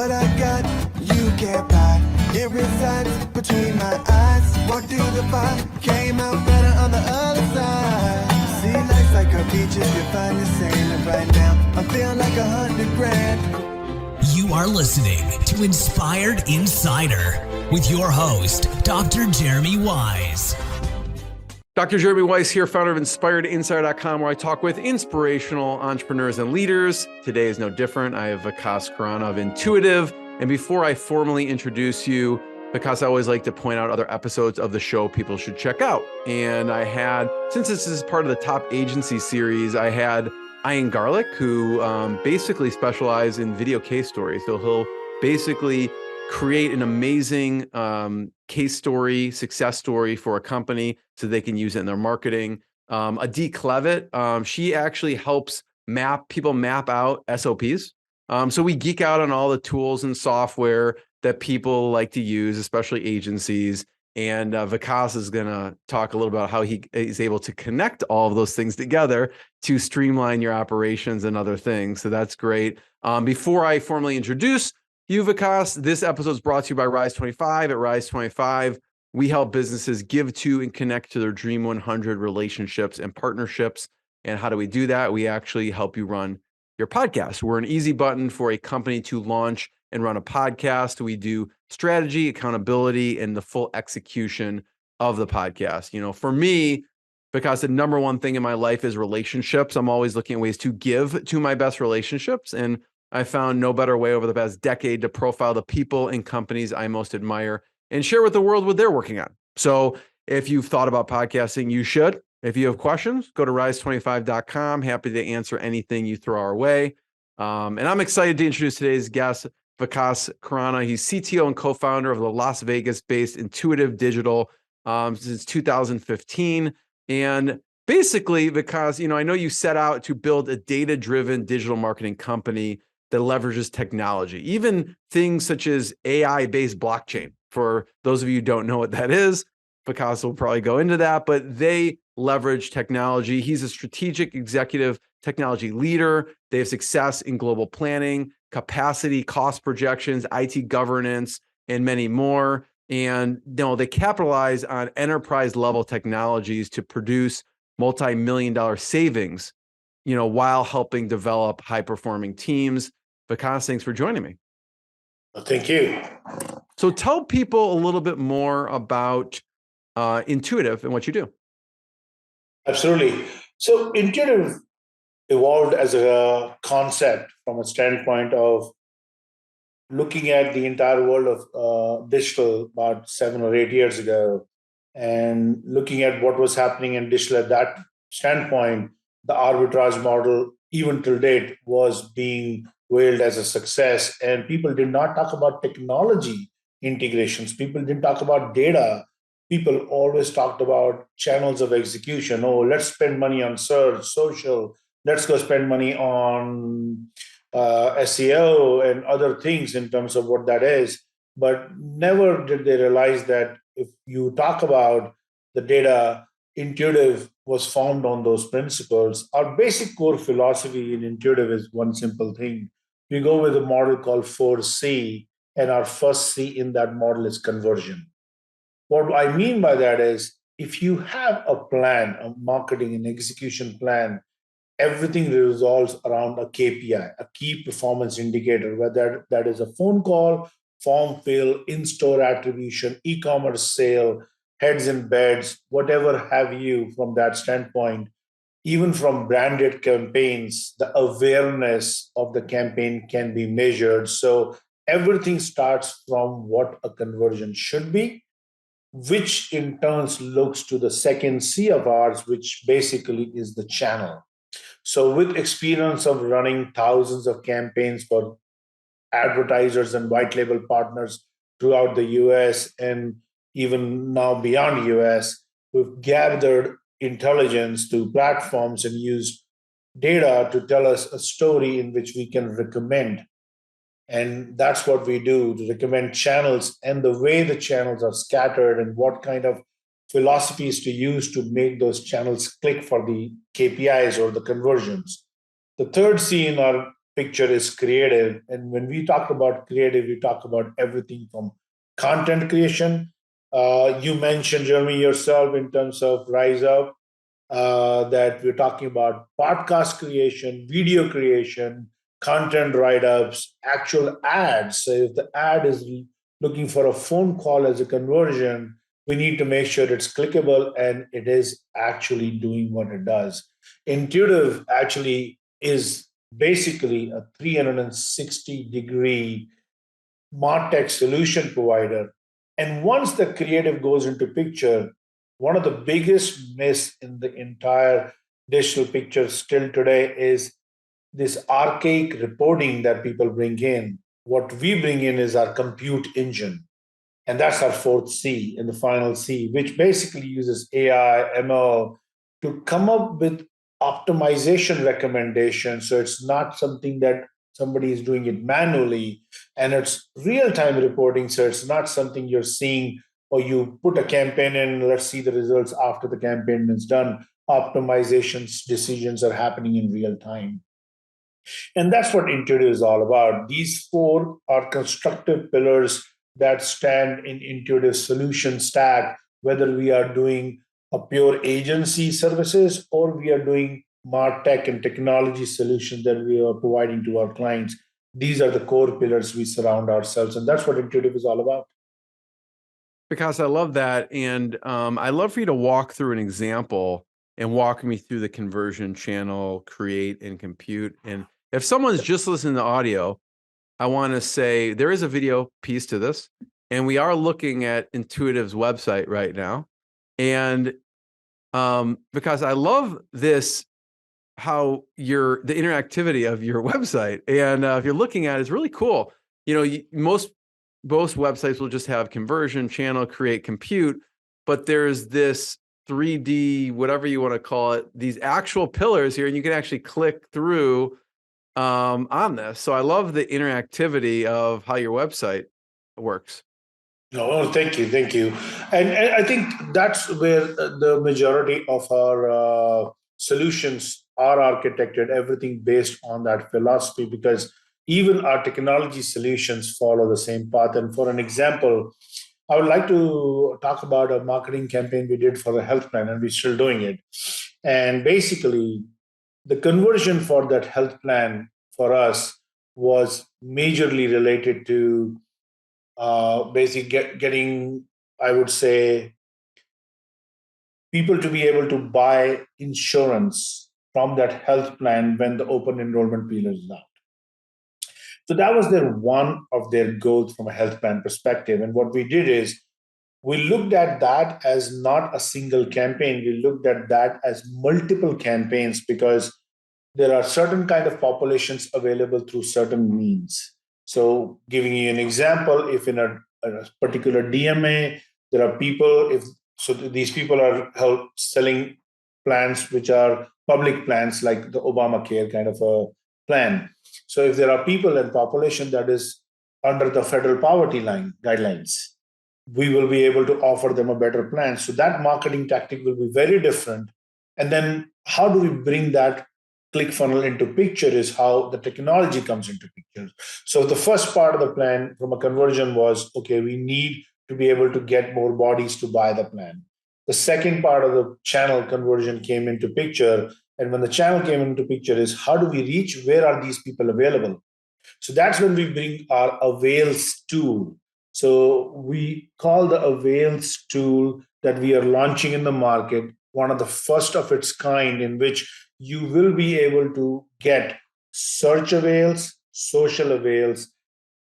What I got, you can't buy. It resides between my eyes. Walked through the fire, came out better on the other side. See, life's like a beach if you find the sand. And right now, I'm feeling like 100 grand. You are listening to Inspired Insider with your host, Dr. Jeremy Wise. Dr. Jeremy Wise here, founder of InspiredInsider.com, where I talk with inspirational entrepreneurs and leaders. Today is no different. I have Vikas Khorana of Ntooitive. And before I formally introduce you, Vikas, I always like to point out other episodes of the show people should check out. And I had, since this is part of the Top Agency series, I had Ian Garlic, who basically specializes in video case stories. So he'll basically create an amazing case story, success story for a company so they can use it in their marketing. Adee Clevitt, she actually helps people map out SOPs. So we geek out on all the tools and software that people like to use, especially agencies. And Vikas is going to talk a little about how he is able to connect all of those things together to streamline your operations and other things. So that's great. Before I formally introduce you, Vikas, this episode is brought to you by Rise 25. At Rise 25, we help businesses give to and connect to their Dream 100 relationships and partnerships. And how do we do that? We actually help you run your podcast. We're an easy button for a company to launch and run a podcast. We do strategy, accountability, and the full execution of the podcast. You know, for me, because the number one thing in my life is relationships, I'm always looking at ways to give to my best relationships. And I found no better way over the past decade to profile the people and companies I most admire and share with the world what they're working on. So if you've thought about podcasting, you should. If you have questions, go to rise25.com. Happy to answer anything you throw our way. And I'm excited to introduce today's guest, Vikas Khorana. He's CTO and co-founder of the Las Vegas-based Ntooitive Digital since 2015. And basically, Vikas, I know you set out to build a data-driven digital marketing company that leverages technology, even things such as AI-based blockchain. For those of you who don't know what that is, Vikas will probably go into that, but they leverage technology. He's a strategic executive technology leader. They have success in global planning, capacity, cost projections, IT governance, and many more. And they capitalize on enterprise level technologies to produce multi-million-dollar savings, while helping develop high-performing teams. Vikas, thanks for joining me. Well, thank you. So tell people a little bit more about Ntooitive and what you do. Absolutely. So Ntooitive evolved as a concept from a standpoint of looking at the entire world of digital about 7 or 8 years ago and looking at what was happening in digital at that standpoint. The arbitrage model, even till date, was being hailed as a success. And people did not talk about technology integrations. People didn't talk about data. People always talked about channels of execution. Oh, let's spend money on search, social. Let's go spend money on SEO and other things in terms of what that is. But never did they realize that if you talk about the data, Ntooitive was formed on those principles. Our basic core philosophy in Ntooitive is one simple thing. We go with a model called 4C, and our first C in that model is conversion. What I mean by that is, if you have a plan, a marketing and execution plan, everything revolves around a KPI, a key performance indicator, whether that is a phone call, form fill, in-store attribution, e-commerce sale, heads in beds, whatever have you from that standpoint. Even from branded campaigns, the awareness of the campaign can be measured. So everything starts from what a conversion should be, which in turn looks to the second C of ours, which basically is the channel. So with experience of running thousands of campaigns for advertisers and white label partners throughout the US and even now beyond US, we've gathered intelligence to platforms and used data to tell us a story in which we can recommend. And that's what we do, to recommend channels and the way the channels are scattered and what kind of philosophies to use to make those channels click for the KPIs or the conversions. The third C in our picture is creative. And when we talk about creative, we talk about everything from content creation. You mentioned, Jeremy, yourself in terms of Rise Up, that we're talking about podcast creation, video creation, content write-ups, actual ads. So if the ad is looking for a phone call as a conversion, we need to make sure it's clickable and it is actually doing what it does. Intuitive actually is basically a 360-degree MarTech solution provider. And once the creative goes into picture, one of the biggest myths in the entire digital picture still today is this archaic reporting that people bring in. What we bring in is our compute engine. And that's our fourth C and the final C, which basically uses AI, ML to come up with optimization recommendations. So it's not something that somebody is doing it manually, and it's real-time reporting. So it's not something you're seeing or you put a campaign in, let's see the results after the campaign is done. Optimizations decisions are happening in real time. And that's what Intuitive is all about. These four are constructive pillars that stand in Intuitive solution stack, whether we are doing a pure agency services or we are doing MarTech and technology solutions that we are providing to our clients. These are the core pillars we surround ourselves, and that's what Intuitive is all about. Because I love that. And I'd love for you to walk through an example and walk me through the conversion channel, create and compute. And if someone's just listening to audio, I want to say there is a video piece to this, and we are looking at Intuitive's website right now. And because I love this, how the interactivity of your website, and if you're looking at it, it's really cool. You know, most websites will just have conversion, channel, create, compute, but there's this 3D, whatever you want to call it, these actual pillars here, and you can actually click through on this. So I love the interactivity of how your website works. No, thank you, and I think that's where the majority of our solutions are architected. Everything based on that philosophy, because even our technology solutions follow the same path. And for an example, I would like to talk about a marketing campaign we did for a health plan, and we're still doing it. And basically, the conversion for that health plan for us was majorly related to getting, I would say, people to be able to buy insurance from that health plan when the open enrollment period is out. So that was one of their goals from a health plan perspective. And what we did is we looked at that as not a single campaign. We looked at that as multiple campaigns, because there are certain kind of populations available through certain means. So giving you an example, if in a particular DMA, there are people, these people are selling plans which are public plans like the Obamacare kind of a plan. So if there are people and population that is under the federal poverty line guidelines, we will be able to offer them a better plan. So that marketing tactic will be very different. And then how do we bring that ClickFunnels into picture is how the technology comes into picture. So the first part of the plan from a conversion was, okay, we need to be able to get more bodies to buy the plan. The second part of the channel conversion came into picture. And when the channel came into picture is how do we reach, where are these people available? So that's when we bring our Avails tool. So we call the Avails tool that we are launching in the market one of the first of its kind, in which you will be able to get search avails, social avails,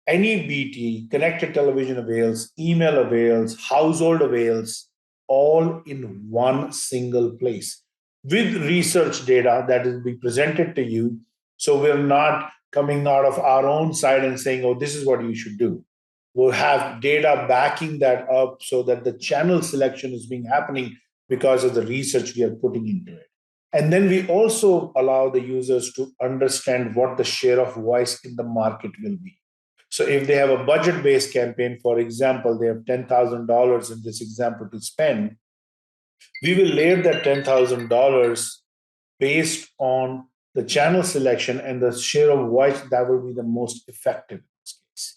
any BT, connected television avails, email avails, household avails, all in one single place with research data that will be presented to you. So we're not coming out of our own side and saying, oh, this is what you should do. We'll have data backing that up so that the channel selection is being happening because of the research we are putting into it. And then we also allow the users to understand what the share of voice in the market will be. So if they have a budget-based campaign, for example, they have $10,000 in this example to spend, we will layer that $10,000 based on the channel selection, and the share of voice that will be the most effective in this case.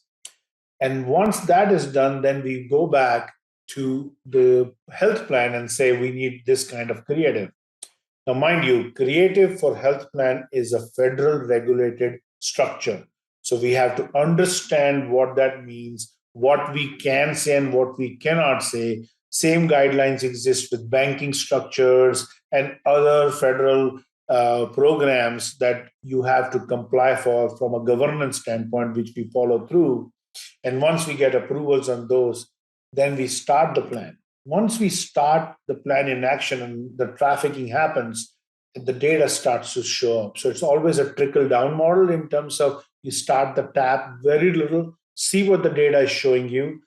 And once that is done, then we go back to the health plan and say we need this kind of creative. Now, mind you, creative for health plan is a federal regulated structure. So we have to understand what that means, what we can say and what we cannot say. Same guidelines exist with banking structures and other federal programs that you have to comply for from a governance standpoint, which we follow through. And once we get approvals on those, then we start the plan. Once we start the plan in action and the trafficking happens, the data starts to show up. So it's always a trickle down model in terms of you start the tap very little, see what the data is showing you,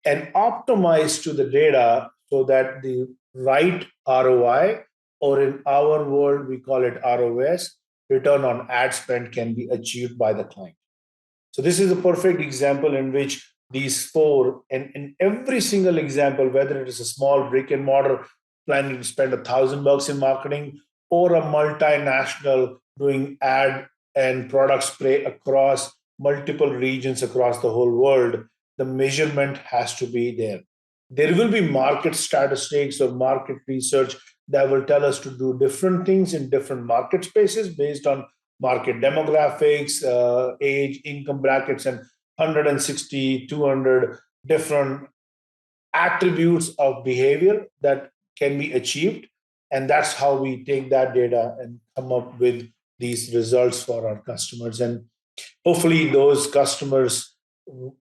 and optimize to the data so that the right ROI, or in our world, we call it ROS, return on ad spend, can be achieved by the client. So this is a perfect example in which these four, and in every single example, whether it is a small brick and mortar planning to spend $1,000 in marketing, or a multinational doing ad and product spray across multiple regions across the whole world, the measurement has to be there. There will be market statistics or market research that will tell us to do different things in different market spaces based on market demographics, age, income brackets, and 160, 200 different attributes of behavior that can be achieved. And that's how we take that data and come up with these results for our customers. And hopefully those customers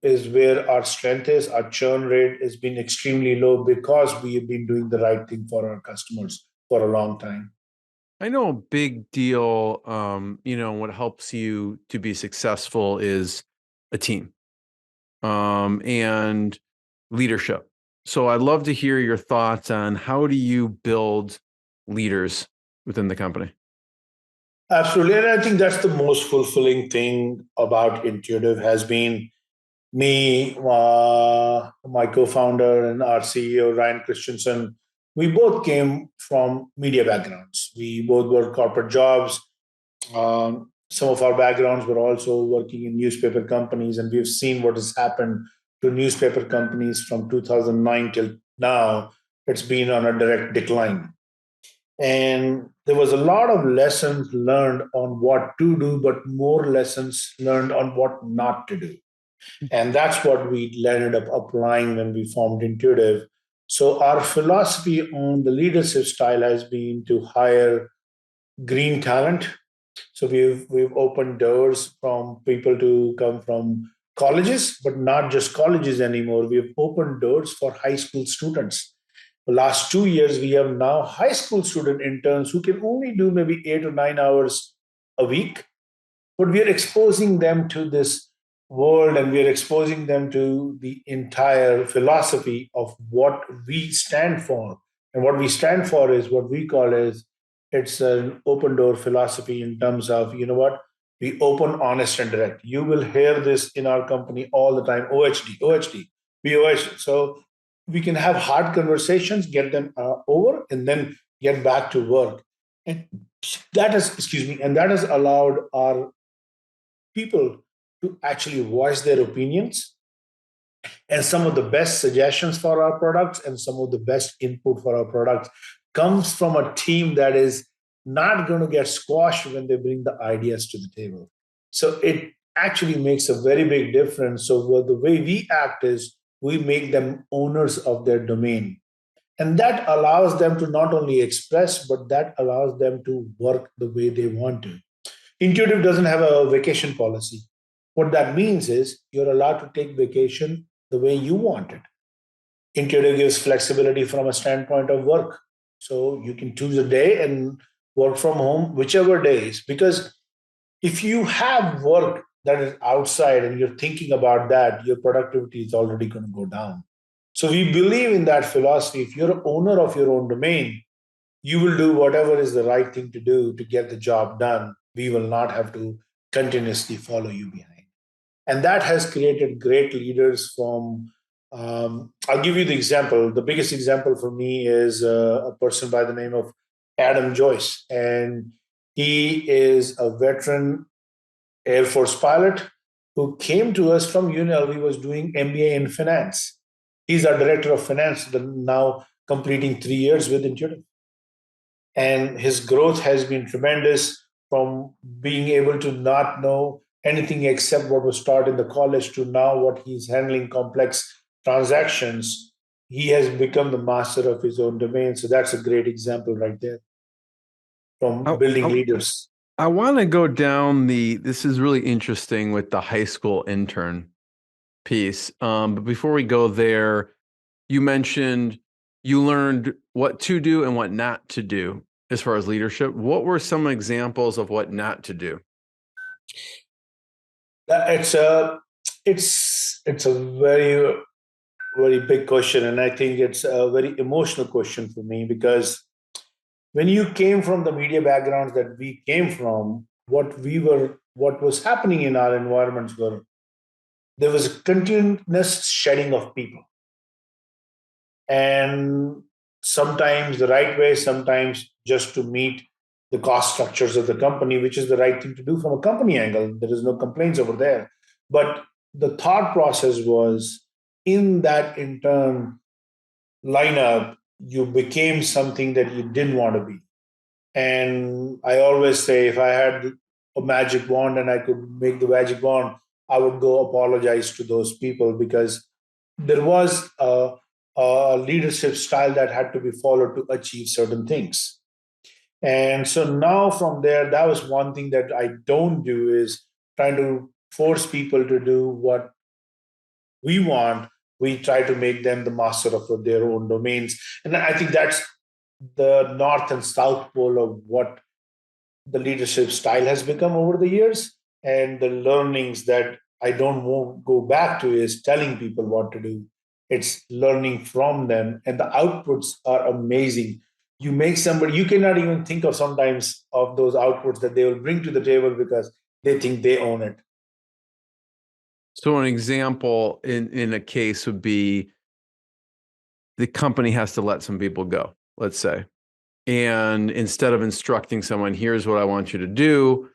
is where our strength is. Our churn rate has been extremely low because we have been doing the right thing for our customers for a long time. I know a big deal, what helps you to be successful is a team and leadership. So I'd love to hear your thoughts on how do you build leaders within the company? Absolutely. And I think that's the most fulfilling thing about Intuitive has been me, my co-founder and our CEO, Ryan Christensen. We both came from media backgrounds. We both worked corporate jobs. Some of our backgrounds were also working in newspaper companies, and we've seen what has happened to newspaper companies from 2009 till now. It's been on a direct decline. And there was a lot of lessons learned on what to do, but more lessons learned on what not to do. And that's what we ended up applying when we formed Intuitive. So our philosophy on the leadership style has been to hire green talent. So we've opened doors from people to come from colleges, but not just colleges anymore. We've opened doors for high school students. The last 2 years, we have now high school student interns who can only do maybe 8 or 9 hours a week, but we are exposing them to this world and we are exposing them to the entire philosophy of what we stand for. And what we stand for is what we call as it's an open door philosophy in terms of, you know what, we open, honest, and direct. You will hear this in our company all the time, OHD, be OHD. So we can have hard conversations, get them over, and then get back to work. And that has allowed our people to actually voice their opinions and some of the best suggestions for our products and some of the best input for our products comes from a team that is not going to get squashed when they bring the ideas to the table. So it actually makes a very big difference. So the way we act is we make them owners of their domain. And that allows them to not only express, but that allows them to work the way they want to. Intuitive doesn't have a vacation policy. What that means is you're allowed to take vacation the way you want it. Intuitive gives flexibility from a standpoint of work. So you can choose a day and work from home, whichever days. Because if you have work that is outside and you're thinking about that, your productivity is already going to go down. So we believe in that philosophy. If you're an owner of your own domain, you will do whatever is the right thing to do to get the job done. We will not have to continuously follow you behind. And that has created great leaders from, I'll give you the example. The biggest example for me is a person by the name of Adam Joyce. And He is a veteran Air Force pilot who came to us from UNL. He was doing MBA in finance. He's our director of finance, now completing 3 years with Intuitive. And his growth has been tremendous from being able to not know anything except what was taught in the college to now what he's handling complex transactions. He has become the master of his own domain. So that's a great example right there from building leaders. I want to go down this is really interesting with the high school intern piece. But before we go there, you mentioned you learned what to do and what not to do as far as leadership. What were some examples of what not to do? It's a very, very big question, and I think it's a very emotional question for me, because when you came from the media backgrounds that we came from, what was happening in our environments were there was a continuous shedding of people, and sometimes the right way, sometimes just to meet the cost structures of the company, which is the right thing to do from a company angle. There is no complaints over there. But the thought process was, in that intern lineup, you became something that you didn't want to be. And I always say, if I had a magic wand and I could make the magic wand, I would go apologize to those people, because there was a leadership style that had to be followed to achieve certain things. And so now from there, that was one thing that I don't do, is trying to force people to do what we want. We try to make them the master of their own domains. And I think that's the north and south pole of what the leadership style has become over the years. And the learnings that I don't go back to is telling people what to do. It's learning from them. And the outputs are amazing. You make somebody, you cannot even think of sometimes of those outputs that they will bring to the table because they think they own it. So an example in a case would be the company has to let some people go, let's say. And instead of instructing someone, here's what I want you to do,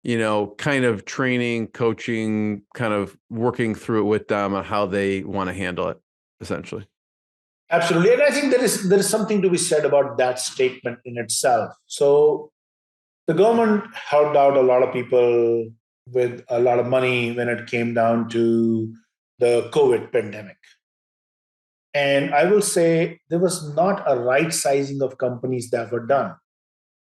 kind of training, coaching, kind of working through it with them on how they want to handle it, essentially. Absolutely. And I think there is something to be said about that statement in itself. So the government helped out a lot of people with a lot of money when it came down to the COVID pandemic. And I will say there was not a right sizing of companies that were done.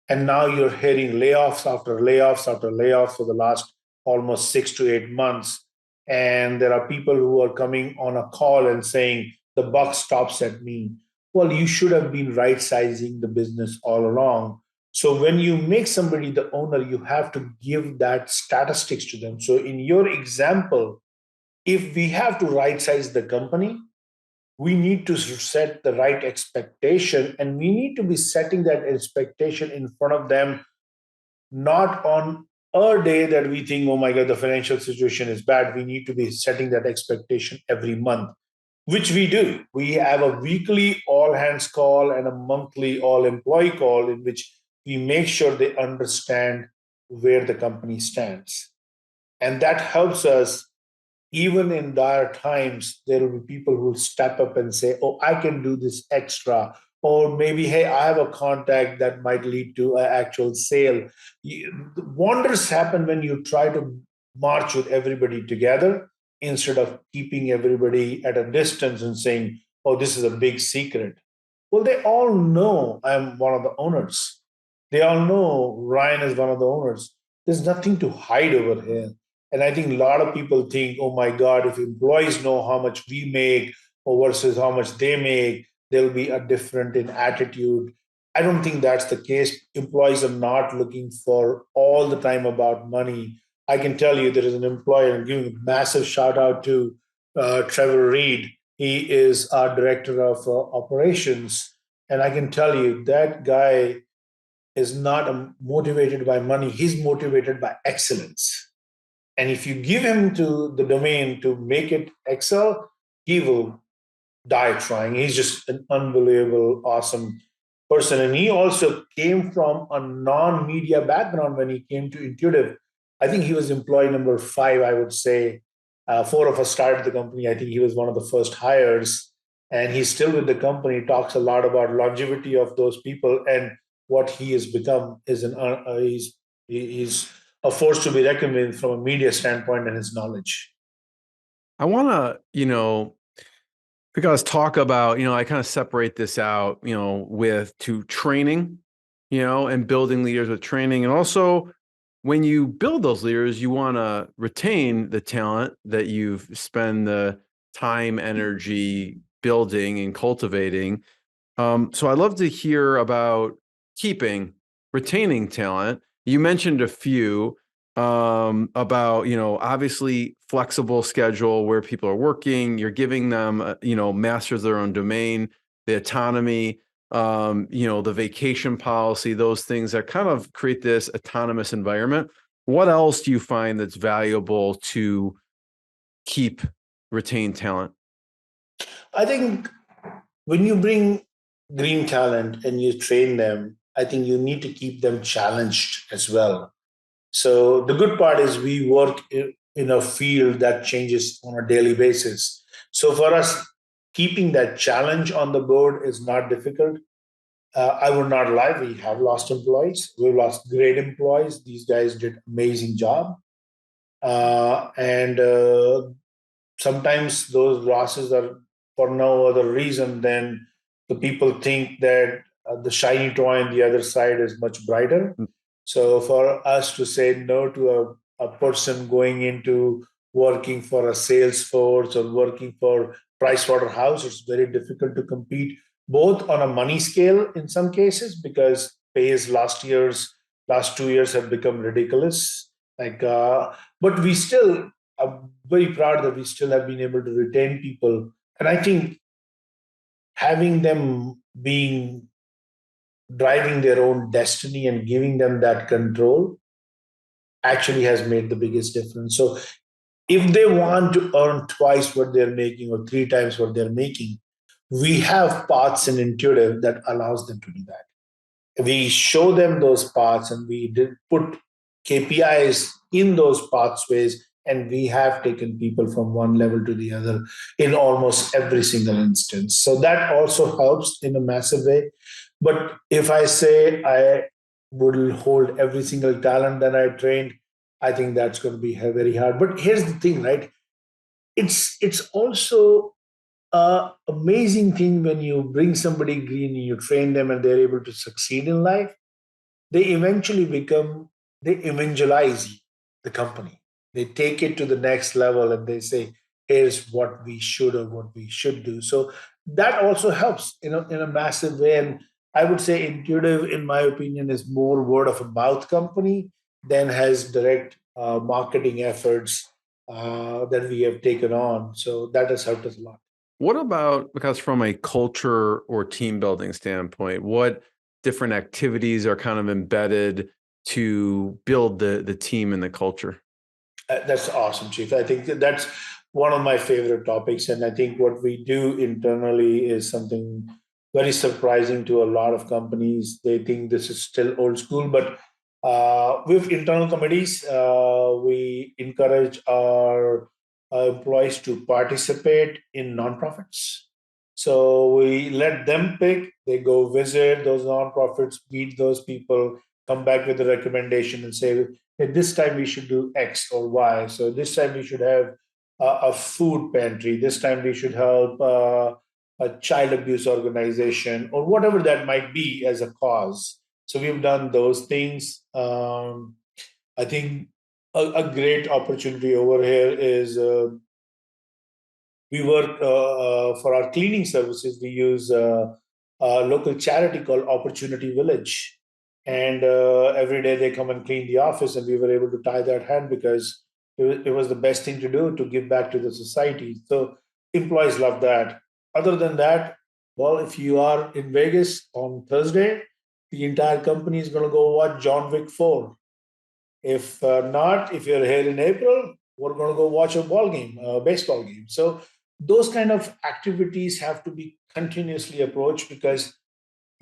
And now you're hearing layoffs after layoffs after layoffs for the last almost 6 to 8 months. And there are people who are coming on a call and saying, the buck stops at me. Well, you should have been right sizing the business all along. So when you make somebody the owner, you have to give that statistics to them. So in your example, if we have to right size the company, we need to set the right expectation, and we need to be setting that expectation in front of them, not on a day that we think, oh my God, the financial situation is bad. We need to be setting that expectation every month, which we do. We have a weekly all hands call and a monthly all employee call in which we make sure they understand where the company stands. And that helps us. Even in dire times, there will be people who will step up and say, oh, I can do this extra. Or maybe, hey, I have a contact that might lead to an actual sale. Wonders happen when you try to march with everybody together instead of keeping everybody at a distance and saying, oh, this is a big secret. Well, they all know I'm one of the owners. They all know Ryan is one of the owners. There's nothing to hide over here. And I think a lot of people think, oh my God, if employees know how much we make or versus how much they make, there'll be a different in attitude. I don't think that's the case. Employees are not looking for all the time about money. I can tell you there is an employee, and I'm giving a massive shout out to Trevor Reed. He is our director of operations. And I can tell you that guy is not motivated by money. He's motivated by excellence. And if you give him to the domain to make it excel, he will die trying. He's just an unbelievable, awesome person. And he also came from a non-media background when he came to Intuitive. I think he was employee number 5, I would say. 4 of us started the company. I think he was one of the first hires. And he's still with the company. He talks a lot about longevity of those people, and what he has become is he's a force to be reckoned with from a media standpoint and his knowledge. I want to, because talk about, I kind of separate this out, with to training, and building leaders with training. And also when you build those leaders, you want to retain the talent that you've spent the time, energy building and cultivating. So I'd love to hear about retaining talent. You mentioned a few about, obviously flexible schedule where people are working. You're giving them, masters of their own domain, the autonomy, the vacation policy, those things that kind of create this autonomous environment. What else do you find that's valuable to retain talent? I think when you bring green talent and you train them, I think you need to keep them challenged as well. So the good part is we work in a field that changes on a daily basis. So for us, keeping that challenge on the board is not difficult. I would not lie, we have lost employees. We've lost great employees. These guys did amazing job. And sometimes those losses are for no other reason than the people think that the shiny toy on the other side is much brighter. So for us to say no to a person going into working for a Salesforce or working for Pricewaterhouse, it's very difficult to compete, both on a money scale in some cases, because pays last 2 years have become ridiculous. But we still are very proud that we still have been able to retain people. And I think having them driving their own destiny and giving them that control actually has made the biggest difference. So if they want to earn twice what they're making or 3 times what they're making, we have paths in Intuitive that allows them to do that. We show them those paths, and we did put KPIs in those pathways, and we have taken people from one level to the other in almost every single instance. So that also helps in a massive way. But if I say I would hold every single talent that I trained, I think that's going to be very hard. But here's the thing, right? It's also an amazing thing when you bring somebody green and you train them and they're able to succeed in life. They evangelize the company. They take it to the next level and they say, here's what we should or what we should do. So that also helps in a massive way. And I would say Intuitive, in my opinion, is more word of a mouth company than has direct marketing efforts that we have taken on. So that has helped us a lot. What about, because from a culture or team building standpoint, what different activities are kind of embedded to build the team and the culture? That's awesome, Chief. I think that's one of my favorite topics. And I think what we do internally is something very surprising to a lot of companies. They think this is still old school, but with internal committees, we encourage our employees to participate in nonprofits. So we let them pick, they go visit those nonprofits, meet those people, come back with a recommendation and say, hey, this time we should do X or Y. So this time we should have a food pantry. This time we should help a child abuse organization or whatever that might be as a cause. So we've done those things. I think a great opportunity over here is we work for our cleaning services. We use a local charity called Opportunity Village. And every day they come and clean the office, and we were able to tie that hand because it was the best thing to do to give back to the society. So employees love that. Other than that, well, if you are in Vegas on Thursday, the entire company is going to go watch John Wick 4. If not, if you're here in April, we're going to go watch a baseball game. So those kind of activities have to be continuously approached because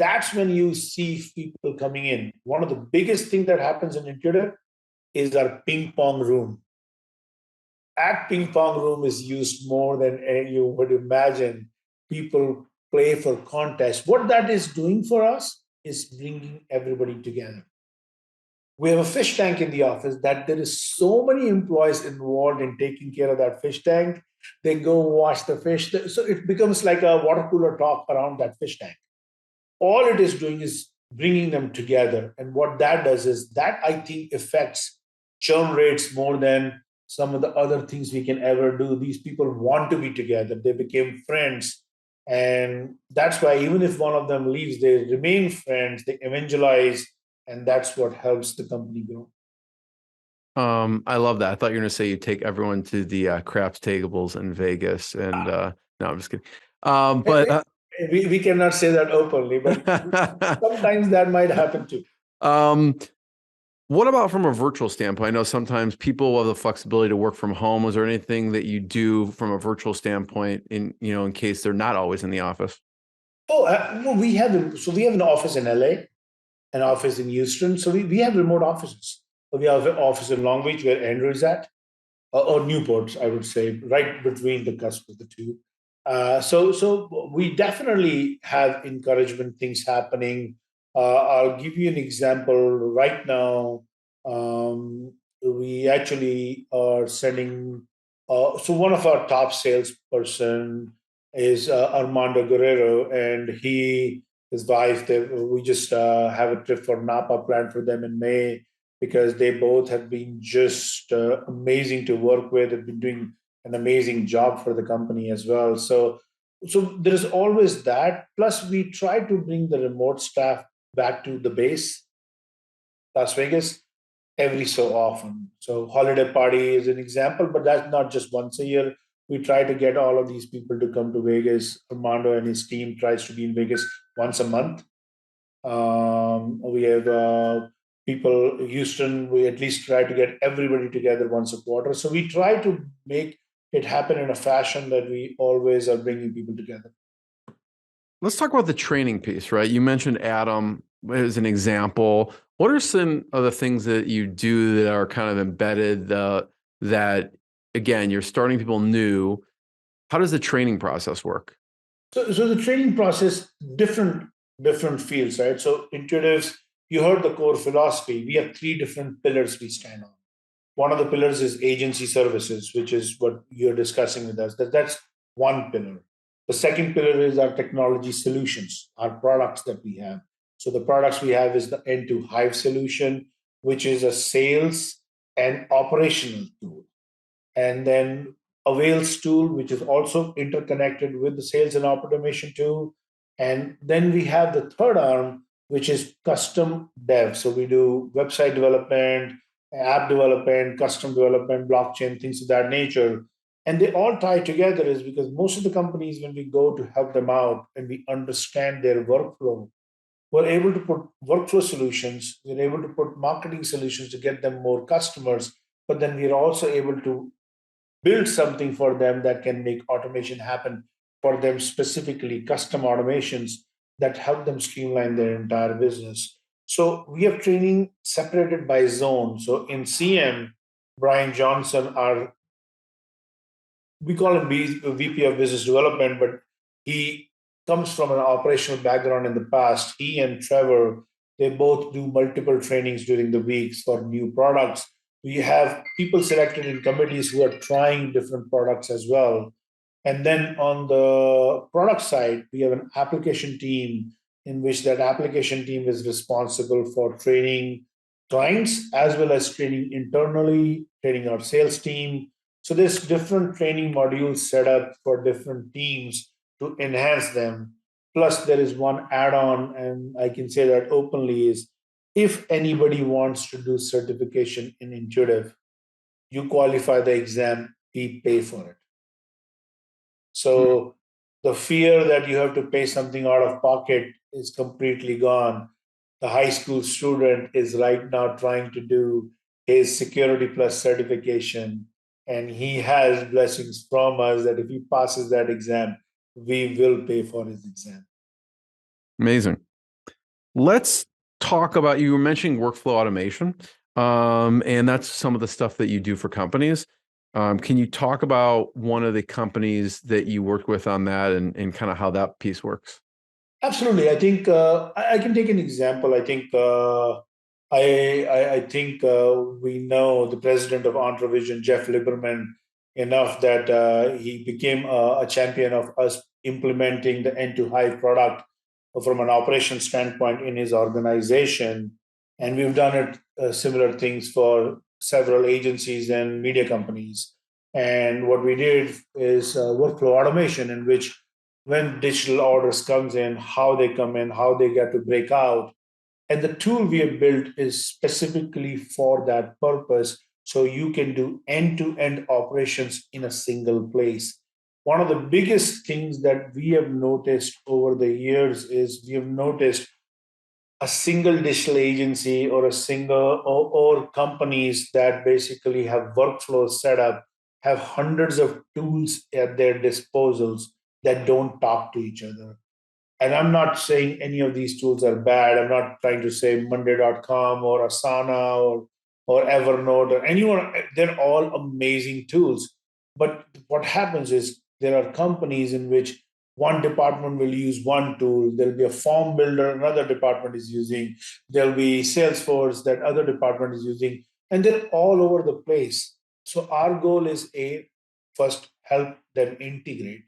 that's when you see people coming in. One of the biggest things that happens in Intuitive is our ping pong room. At ping pong room is used more than you would imagine. People play for contests. What that is doing for us is bringing everybody together. We have a fish tank in the office that there is so many employees involved in taking care of that fish tank. They go wash the fish. So it becomes like a water cooler talk around that fish tank. All it is doing is bringing them together. And what that does is that, I think, affects churn rates more than some of the other things we can ever do. These people want to be together. They became friends. And that's why even if one of them leaves, they remain friends, they evangelize, and that's what helps the company grow. I love that. I thought you were going to say you take everyone to the craps tables in Vegas, and no, I'm just kidding. But we cannot say that openly, but sometimes that might happen too. What about from a virtual standpoint? I know sometimes people have the flexibility to work from home. Is there anything that you do from a virtual standpoint in case they're not always in the office? Oh, well, we have an office in LA, an office in Houston. So we have remote offices. So we have an office in Long Beach where Andrew is at, or Newport, I would say, right between the cusp of the two. So we definitely have encouragement things happening. I'll give you an example. Right now, we actually are sending. So one of our top salesperson is Armando Guerrero, and his wife. We just have a trip for Napa planned for them in May because they both have been just amazing to work with. Have been doing an amazing job for the company as well. So there's always that. Plus, we try to bring the remote staff back to the base, Las Vegas, every so often. So holiday party is an example, but that's not just once a year. We try to get all of these people to come to Vegas. Armando and his team tries to be in Vegas once a month. We have people, Houston, we at least try to get everybody together once a quarter. So we try to make it happen in a fashion that we always are bringing people together. Let's talk about the training piece, right? You mentioned Adam as an example. What are some of the things that you do that are kind of embedded that, again, you're starting people new? How does the training process work? So the training process, different fields, right? So Intuitives, you heard the core philosophy. We have 3 different pillars we stand on. One of the pillars is agency services, which is what you're discussing with us. That's one pillar. The second pillar is our technology solutions, our products that we have. So the products we have is the N2 Hive solution, which is a sales and operational tool. And then Avails tool, which is also interconnected with the sales and automation tool. And then we have the third arm, which is custom dev. So we do website development, app development, custom development, blockchain, things of that nature. And they all tie together is because most of the companies, when we go to help them out and we understand their workflow, we're able to put workflow solutions, we're able to put marketing solutions to get them more customers, but then we're also able to build something for them that can make automation happen for them, specifically custom automations that help them streamline their entire business. So we have training separated by zone. So in CM, Brian Johnson, we call him VP of Business Development, but he comes from an operational background in the past. He and Trevor, they both do multiple trainings during the weeks for new products. We have people selected in committees who are trying different products as well. And then on the product side, we have an application team in which that application team is responsible for training clients as well as training internally, training our sales team. So there's different training modules set up for different teams to enhance them. Plus, there is one add-on, and I can say that openly is if anybody wants to do certification in Intuitive, you qualify the exam, we pay for it. So the fear that you have to pay something out of pocket is completely gone. The high school student is right now trying to do his Security Plus certification, and he has blessings from us that if he passes that exam, we will pay for his exam. Amazing. Let's talk about, you were mentioning workflow automation, and that's some of the stuff that you do for companies. Can you talk about one of the companies that you worked with on that and kind of how that piece works? Absolutely. I think I can take an example. I think we know the president of Ntooitive, Jeff Lieberman, enough that he became a champion of us implementing the N2Hive product from an operations standpoint in his organization. And we've done it similar things for several agencies and media companies. And what we did is workflow automation, in which when digital orders comes in, how they come in, how they get to break out. And the tool we have built is specifically for that purpose. So you can do end-to-end operations in a single place. One of the biggest things that we have noticed over the years is we have noticed a single digital agency or a single or companies that basically have workflows set up have hundreds of tools at their disposals that don't talk to each other. And I'm not saying any of these tools are bad. I'm not trying to say Monday.com or Asana or Evernote or anyone. They're all amazing tools. But what happens is there are companies in which one department will use one tool. There'll be a form builder another department is using. There'll be Salesforce that other department is using. And they're all over the place. So our goal is first help them integrate,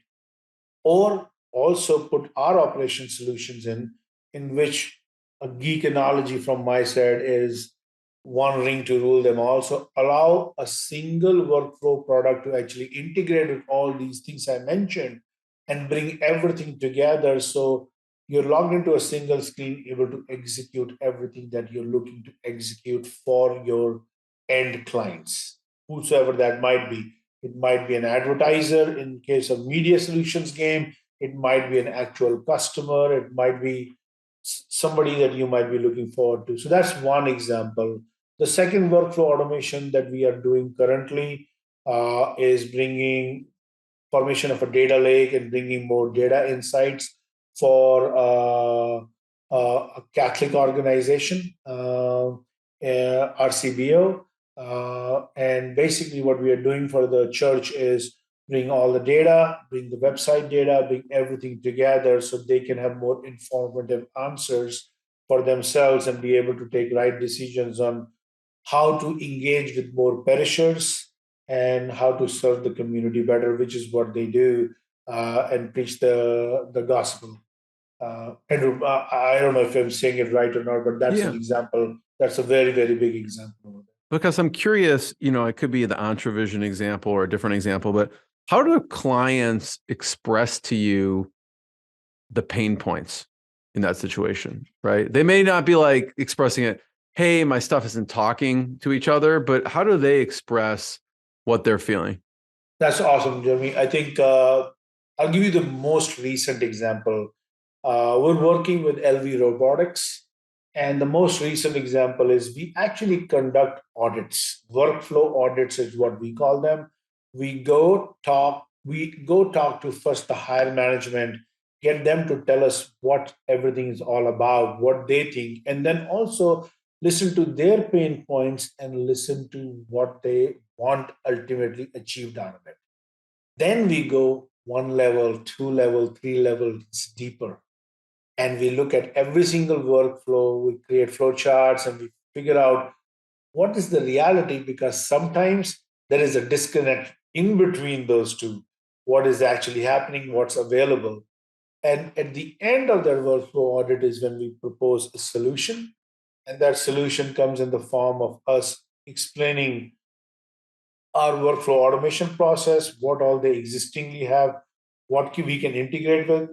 or also put our operation solutions in which a geek analogy from my side is one ring to rule them all. So allow a single workflow product to actually integrate with all these things I mentioned and bring everything together. So you're logged into a single screen, able to execute everything that you're looking to execute for your end clients, whosoever that might be. It might be an advertiser in case of media solutions game. It might be an actual customer. It might be somebody that you might be looking forward to. So that's one example. The second workflow automation that we are doing currently is bringing formation of a data lake and bringing more data insights for a Catholic organization, RCBO. And basically, what we are doing for the church is bring all the data, bring the website data, bring everything together so they can have more informative answers for themselves and be able to take right decisions on how to engage with more parishioners and how to serve the community better, which is what they do, and preach the gospel. Andrew, I don't know if I'm saying it right or not, but that's an example. That's a very, very big example. Because I'm curious, it could be the Entravision example or a different example, but how do clients express to you the pain points in that situation, right? They may not be like expressing it, hey, my stuff isn't talking to each other, but how do they express what they're feeling? That's awesome, Jeremy. I think I'll give you the most recent example. We're working with LV Robotics, and the most recent example is we actually conduct audits. Workflow audits is what we call them. We go talk to first the higher management, get them to tell us what everything is all about, what they think, and then also listen to their pain points and listen to what they want ultimately achieved out of it. Then we go one level, two level, three levels deeper, and we look at every single workflow. We create flow charts and we figure out what is the reality, because sometimes there is a disconnect in between those two. What is actually happening, what's available. And at the end of that workflow audit is when we propose a solution. And that solution comes in the form of us explaining our workflow automation process, what all they existingly have, what we can integrate with,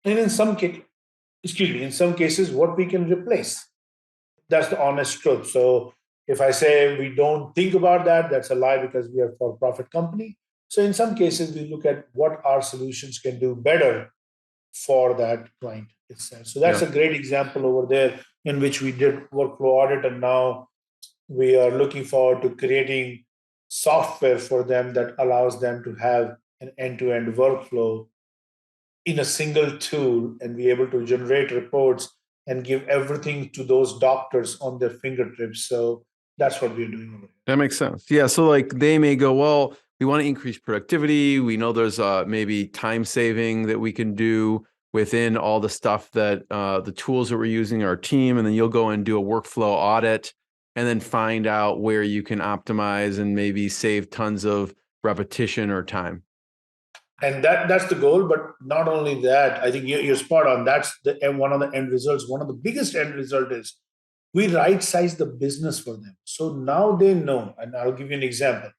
and in some cases, what we can replace. That's the honest truth. So if I say we don't think about that, that's a lie, because we are a for-profit company. So in some cases, we look at what our solutions can do better for that client itself. So that's a great example over there in which we did workflow audit, and now we are looking forward to creating software for them that allows them to have an end-to-end workflow in a single tool and be able to generate reports and give everything to those doctors on their fingertips. So that's what we're doing over here. That makes sense. Yeah. So like they may go, well, we want to increase productivity. We know there's maybe time saving that we can do within all the stuff that the tools that we're using our team. And then you'll go and do a workflow audit and then find out where you can optimize and maybe save tons of repetition or time. And that's the goal. But not only that, I think you're spot on. That's one of the end results. One of the biggest end result is we right size the business for them. So now they know, and I'll give you an example.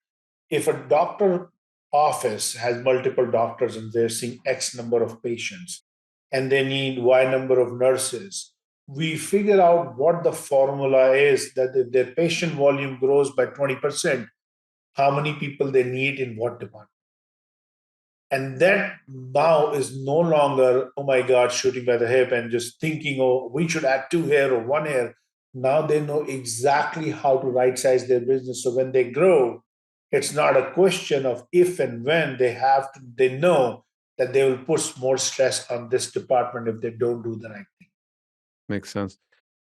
If a doctor office has multiple doctors and they're seeing X number of patients and they need Y number of nurses, we figure out what the formula is that if their patient volume grows by 20%, how many people they need in what department. And that now is no longer, oh my God, shooting by the hip and just thinking, oh, we should add 2 here or 1 here. Now they know exactly how to right size their business. So when they grow, it's not a question of if and when they know that they will put more stress on this department if they don't do the right thing. Makes sense.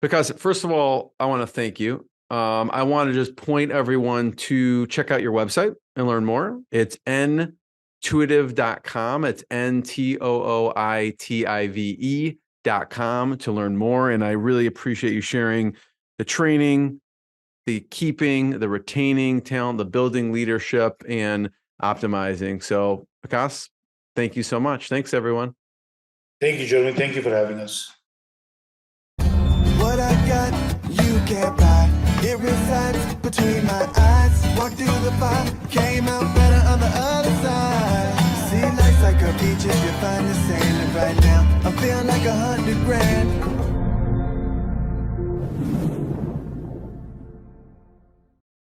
Because first of all, I want to thank you. I want to just point everyone to check out your website and learn more. It's Ntooitive.com. It's Ntooitive.com to learn more. And I really appreciate you sharing the training, the keeping, the retaining talent, the building leadership, and optimizing. So, Vikas, thank you so much. Thanks, everyone. Thank you, Jeremy. Thank you for having us. What I got, you can't buy. It resides between my eyes. Walked through the fire, came out better on the other side. See, life's like a beach if you find the sailing right now. I'm feeling like $100 grand.